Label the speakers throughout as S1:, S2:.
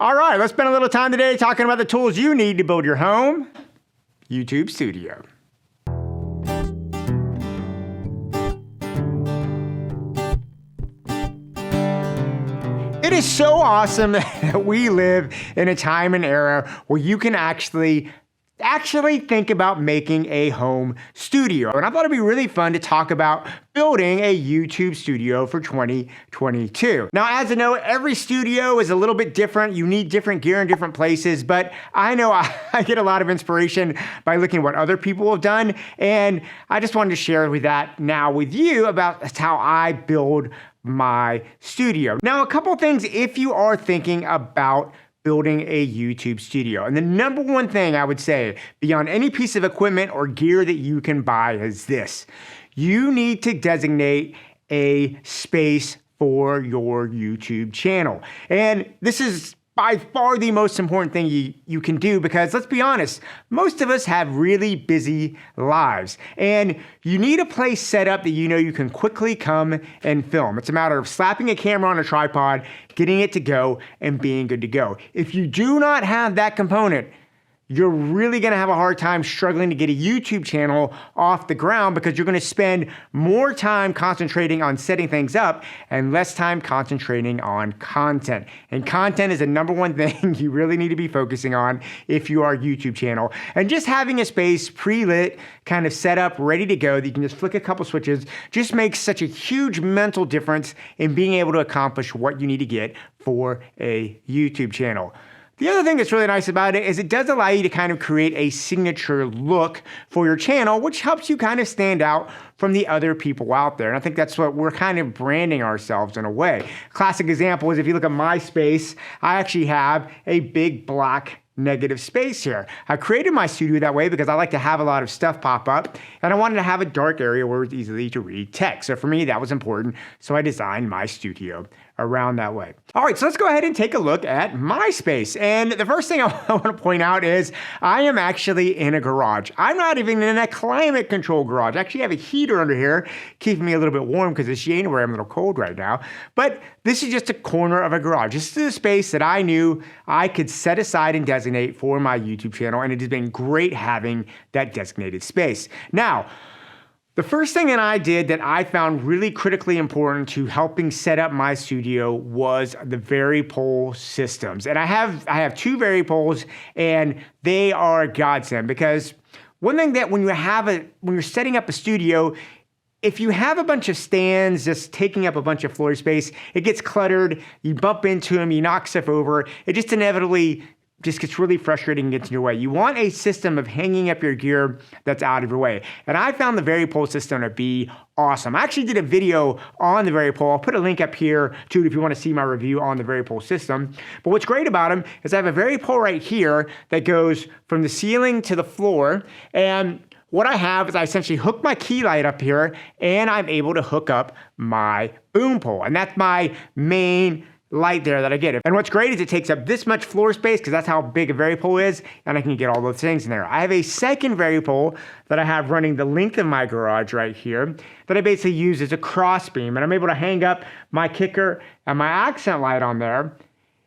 S1: All right, let's spend a little time today talking about the tools you need to build your home YouTube studio. It is so awesome that we live in a time and era where you can actually think about making a home studio. And I thought it'd be really fun to talk about building a YouTube studio for 2022. Now, as you know, every studio is a little bit different. You need different gear in different places, but I know I get a lot of inspiration by looking at what other people have done. And I just wanted to share with that now with you about how I build my studio. Now, a couple things if you are thinking about building a YouTube studio. And the number one thing I would say beyond any piece of equipment or gear that you can buy is this. You need to designate a space for your YouTube channel. And this is by far the most important thing you can do because let's be honest, most of us have really busy lives and you need a place set up that you know you can quickly come and film. It's a matter of slapping a camera on a tripod, getting it to go and being good to go. If you do not have that component, you're really gonna have a hard time struggling to get a YouTube channel off the ground because you're gonna spend more time concentrating on setting things up and less time concentrating on content. And content is the number one thing you really need to be focusing on if you are a YouTube channel. And just having a space pre-lit, kind of set up, ready to go, that you can just flick a couple switches, just makes such a huge mental difference in being able to accomplish what you need to get for a YouTube channel. The other thing that's really nice about it is it does allow you to kind of create a signature look for your channel, which helps you kind of stand out from the other people out there. And I think that's what we're kind of branding ourselves in a way. Classic example is if you look at my space, I actually have a big black negative space here. I created my studio that way because I like to have a lot of stuff pop up and I wanted to have a dark area where it was easy to read text. So for me, that was important. So I designed my studio around that way. All right, so let's go ahead and take a look at my space. And the first thing I want to point out is I am actually in a garage. I'm not even in a climate control garage. I actually have a heater under here, keeping me a little bit warm because it's January. I'm a little cold right now. But this is just a corner of a garage. This is a space that I knew I could set aside and designate for my YouTube channel. And it has been great having that designated space. Now, the first thing that I did that I found really critically important to helping set up my studio was the Varipole systems. And I have two Varipoles and they are a godsend because one thing that when you're setting up a studio, if you have a bunch of stands just taking up a bunch of floor space, it gets cluttered, you bump into them, you knock stuff over, it just inevitably just gets really frustrating and gets in your way. You want a system of hanging up your gear that's out of your way. And I found the Varipole system to be awesome. I actually did a video on the Varipole. I'll put a link up here too if you want to see my review on the Varipole system. But what's great about them is I have a Varipole right here that goes from the ceiling to the floor. And what I have is I essentially hook my key light up here and I'm able to hook up my boom pole. And that's my main light there that I get. And what's great is it takes up this much floor space because that's how big a Varipole is and I can get all those things in there. I have a second Varipole that I have running the length of my garage right here that I basically use as a cross beam and I'm able to hang up my kicker and my accent light on there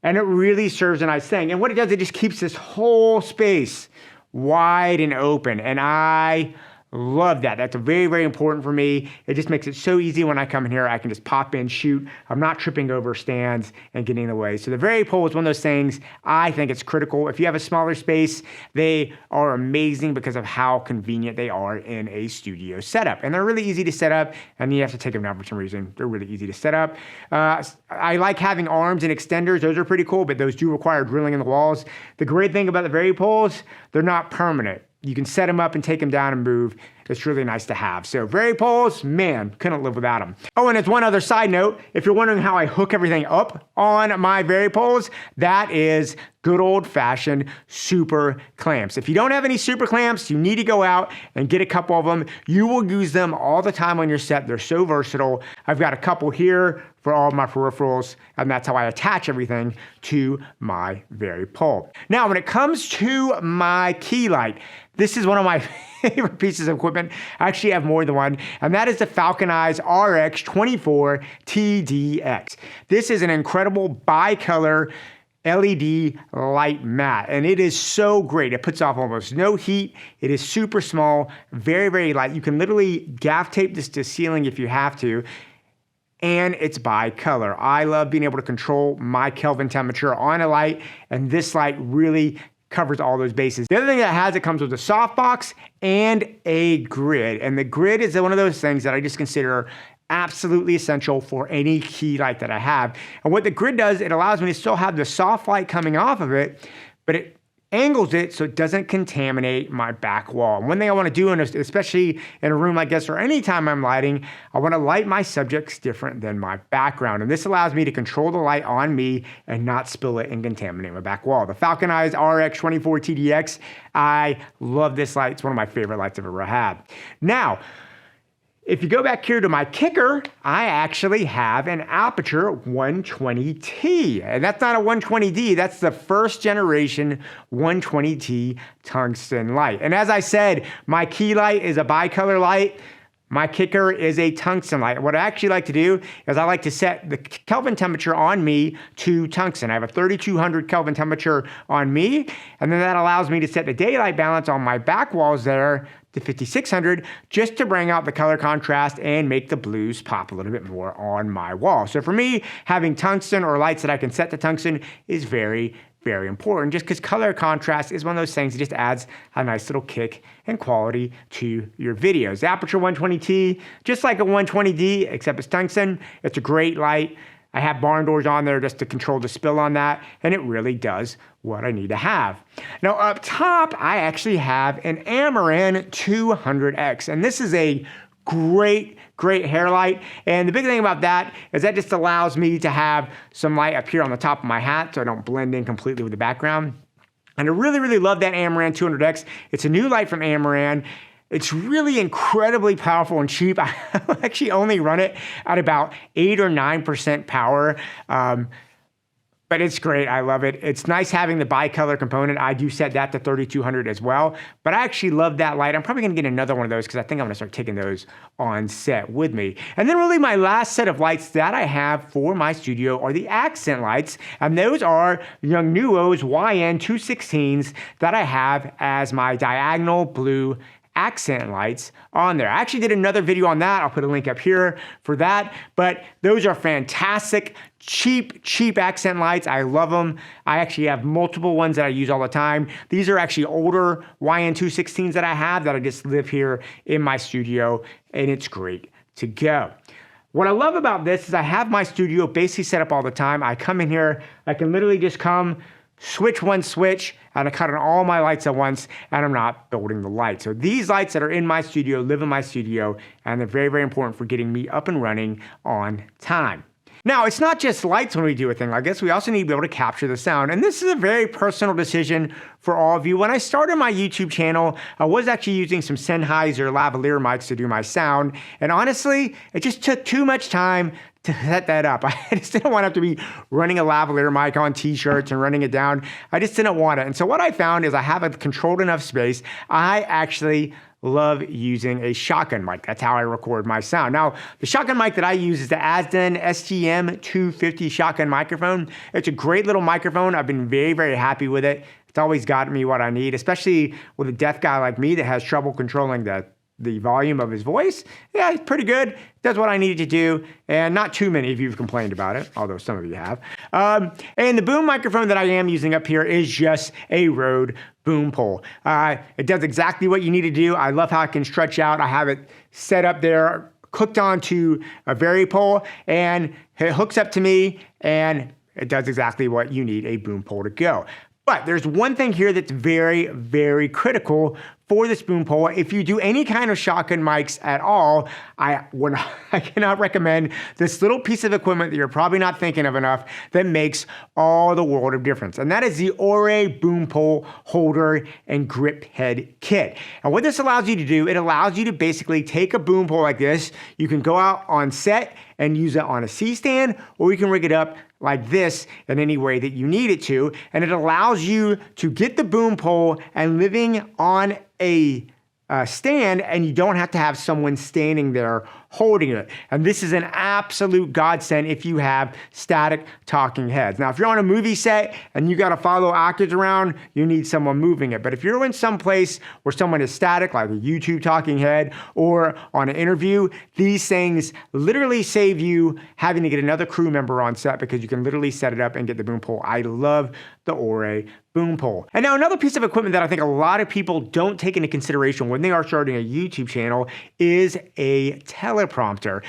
S1: and it really serves a nice thing. And what it does, it just keeps this whole space wide and open and I love that. That's very, very important for me. It just makes it so easy when I come in here. I can just pop in, shoot. I'm not tripping over stands and getting in the way. So the Varipole is one of those things I think it's critical. If you have a smaller space, they are amazing because of how convenient they are in a studio setup. And they're really easy to set up and you have to take them down for some reason. They're really easy to set up. I like having arms and extenders. Those are pretty cool, but those do require drilling in the walls. The great thing about the Varipoles, they're not permanent. You can set them up and take them down and move. It's really nice to have. So Varipoles, man, couldn't live without them. Oh, and as one other side note, if you're wondering how I hook everything up on my Varipoles, that is good old-fashioned super clamps. If you don't have any super clamps, you need to go out and get a couple of them. You will use them all the time on your set. They're so versatile. I've got a couple here for all of my peripherals, and that's how I attach everything to my Varipole. Now, when it comes to my key light, this is one of my favorite pieces of equipment. I actually have more than one, and that is the Falconize RX24 TDX. This is an incredible bi-color LED light mat, and it is so great. It puts off almost no heat. It is super small, very, very light. You can literally gaff tape this to the ceiling if you have to, and it's by color. I love being able to control my Kelvin temperature on a light, and this light really covers all those bases. The other thing that has, it comes with a softbox and a grid, and the grid is one of those things that I just consider absolutely essential for any key light that I have. And what the grid does, it allows me to still have the soft light coming off of it, but it angles it so it doesn't contaminate my back wall. And one thing I want to do, especially in a room like this or anytime I'm lighting, I want to light my subjects different than my background. And this allows me to control the light on me and not spill it and contaminate my back wall. The Falcon Eyes RX24 TDX, I love this light. It's one of my favorite lights I've ever had. Now, if you go back here to my kicker, I actually have an Aputure 120T. And that's not a 120D, that's the first generation 120T tungsten light. And as I said, my key light is a bicolor light. My kicker is a tungsten light. What I actually like to do is I like to set the Kelvin temperature on me to tungsten. I have a 3200 Kelvin temperature on me, and then that allows me to set the daylight balance on my back walls there to 5600 just to bring out the color contrast and make the blues pop a little bit more on my wall. So for me, having tungsten or lights that I can set to tungsten is very, very important, just because color contrast is one of those things that just adds a nice little kick and quality to your videos. The Aputure 120T, just like a 120D, except it's tungsten. It's a great light. I have barn doors on there just to control the spill on that, and it really does what I need to have. Now up top, I actually have an Amaran 200X, and this is a great hair light. And the big thing about that is that just allows me to have some light up here on the top of my hat so I don't blend in completely with the background. And I really, really love that Amaran 200X. It's a new light from Amaran. It's really incredibly powerful and cheap. I actually only run it at about 8 or 9% power. But it's great. I love it. It's nice having the bicolor component. I do set that to 3200 as well. But I actually love that light. I'm probably going to get another one of those because I think I'm going to start taking those on set with me. And then really my last set of lights that I have for my studio are the accent lights. And those are Yongnuo's YN216s that I have as my diagonal blue accent lights on there. I actually did another video on that. I'll put a link up here for that. But those are fantastic, cheap accent lights. I love them. I actually have multiple ones that I use all the time. These are actually older YN216s that I have that I just live here in my studio, and it's great to go. What I love about this is I have my studio basically set up all the time. I come in here, I can literally just come, switch one switch, and I cut on all my lights at once, and I'm not building the light. So these lights that are in my studio live in my studio, and they're very, very important for getting me up and running on time. Now, it's not just lights when we do a thing like this. We also need to be able to capture the sound. And this is a very personal decision for all of you. When I started my YouTube channel, I was actually using some Sennheiser lavalier mics to do my sound. And honestly, it just took too much time to set that up. I just didn't want to have to be running a lavalier mic on t-shirts and running it down. I just didn't want it. And so what I found is I have a controlled enough space. I actually love using a shotgun mic. That's how I record my sound. Now, the shotgun mic that I use is the Azden STM250 shotgun microphone. It's a great little microphone. I've been very, very happy with it. It's always gotten me what I need, especially with a deaf guy like me that has trouble controlling the volume of his voice. Yeah, it's pretty good. Does what I needed to do, and not too many of you have complained about it, although some of you have. And the boom microphone that I am using up here is just a Rode boom pole. It does exactly what you need to do. I love how it can stretch out. I have it set up there, hooked onto a Vari-Pole, and it hooks up to me, and it does exactly what you need a boom pole to go. But there's one thing here that's very, very critical for this boom pole. If you do any kind of shotgun mics at all, I cannot recommend this little piece of equipment that you're probably not thinking of enough that makes all the world of difference. And that is the Ore boom pole holder and grip head kit. And what this allows you to do, it allows you to basically take a boom pole like this. You can go out on set and use it on a C-stand, or you can rig it up like this in any way that you need it to. And it allows you to get the boom pole and living on a stand, and you don't have to have someone standing there holding it. And this is an absolute godsend if you have static talking heads. Now, if you're on a movie set and you got to follow actors around, you need someone moving it. But if you're in some place where someone is static, like a YouTube talking head or on an interview, these things literally save you having to get another crew member on set because you can literally set it up and get the boom pole. I love the Oray boom pole. And now another piece of equipment that I think a lot of people don't take into consideration when they are starting a YouTube channel is a teleprompter.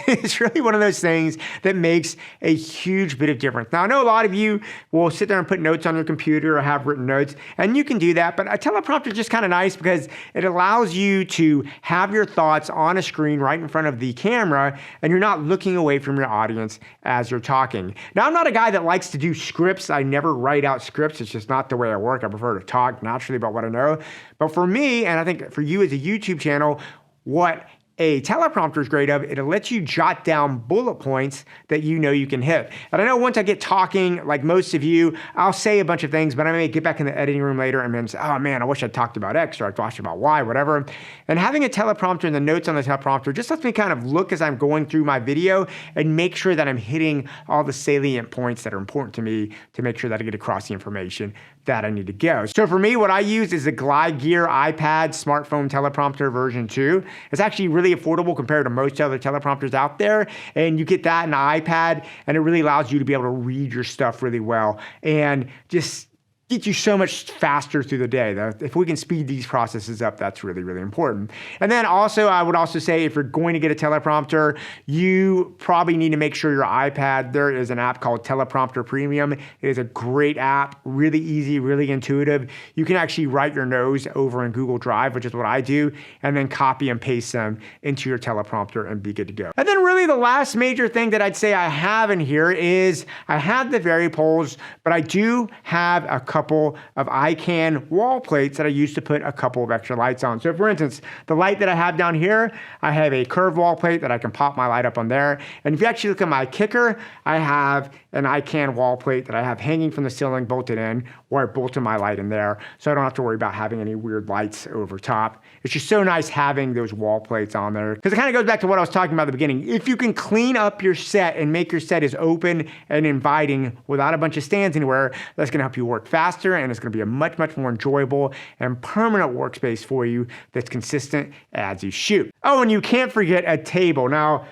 S1: It's really one of those things that makes a huge bit of difference. Now I know a lot of you will sit there and put notes on your computer or have written notes, and you can do that, but a teleprompter is just kind of nice because it allows you to have your thoughts on a screen right in front of the camera, and you're not looking away from your audience as you're talking. Now I'm not a guy that likes to do scripts. I never write out scripts. It's just not the way I work. I prefer to talk naturally about what I know. But for me, and I think for you as a YouTube channel, what a teleprompter is great of, it lets you jot down bullet points that you know you can hit. And I know once I get talking, like most of you, I'll say a bunch of things, but I may get back in the editing room later and then say, oh man, I wish I'd talked about X or I talked about Y, whatever. And having a teleprompter and the notes on the teleprompter just lets me kind of look as I'm going through my video and make sure that I'm hitting all the salient points that are important to me to make sure that I get across the information that I need to go. So for me, what I use is the Glide Gear iPad smartphone teleprompter version 2. It's actually really affordable compared to most other teleprompters out there. And you get that in an iPad, and it really allows you to be able to read your stuff really well and just get you so much faster through the day. If we can speed these processes up, that's really, really important. And then also, I would also say if you're going to get a teleprompter, you probably need to make sure your iPad, there is an app called Teleprompter Premium. It is a great app, really easy, really intuitive. You can actually write your notes over in Google Drive, which is what I do, and then copy and paste them into your teleprompter and be good to go. And then really the last major thing that I'd say I have in here is I have the Varipoles, but I do have a couple of iCan wall plates that I used to put a couple of extra lights on. So for instance, the light that I have down here, I have a curved wall plate that I can pop my light up on there. And if you actually look at my kicker, I have an iCan wall plate that I have hanging from the ceiling bolted in, where I bolted my light in there, so I don't have to worry about having any weird lights over top. It's just so nice having those wall plates on there, because it kind of goes back to what I was talking about at the beginning. If you can clean up your set and make your set as open and inviting without a bunch of stands anywhere, that's going to help you work faster, and it's going to be a much, much more enjoyable and permanent workspace for you that's consistent as you shoot. Oh, and you can't forget a table. Now,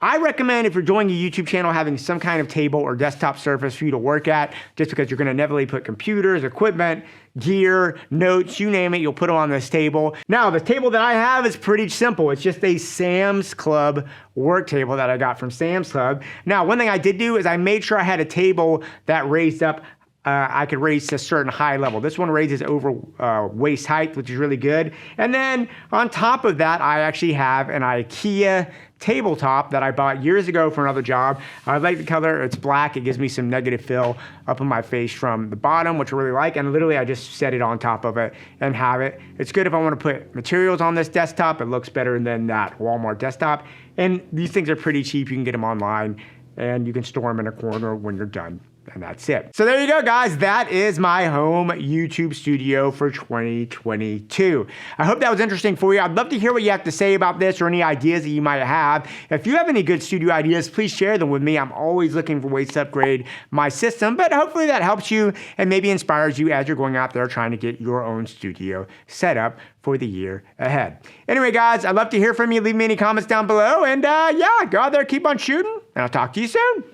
S1: I recommend if you're doing a YouTube channel having some kind of table or desktop surface for you to work at, just because you're going to inevitably put computers, equipment, gear, notes, you name it, you'll put them on this table. Now, the table that I have is pretty simple. It's just a Sam's Club work table that I got from Sam's Club. Now, one thing I did do is I made sure I had a table that raised up I could raise to a certain high level. This one raises over waist height, which is really good. And then on top of that, I actually have an IKEA tabletop that I bought years ago for another job. I like the color, it's black. It gives me some negative fill up in my face from the bottom, which I really like. And literally I just set it on top of it and have it. It's good if I want to put materials on this desktop. It looks better than that Walmart desktop. And these things are pretty cheap. You can get them online and you can store them in a corner when you're done. And that's it. So there you go, guys. That is my home YouTube studio for 2022. I hope that was interesting for you. I'd love to hear what you have to say about this or any ideas that you might have. If you have any good studio ideas, please share them with me. I'm always looking for ways to upgrade my system, but hopefully that helps you and maybe inspires you as you're going out there trying to get your own studio set up for the year ahead. Anyway, guys, I'd love to hear from you. Leave me any comments down below. And yeah, go out there, keep on shooting, and I'll talk to you soon.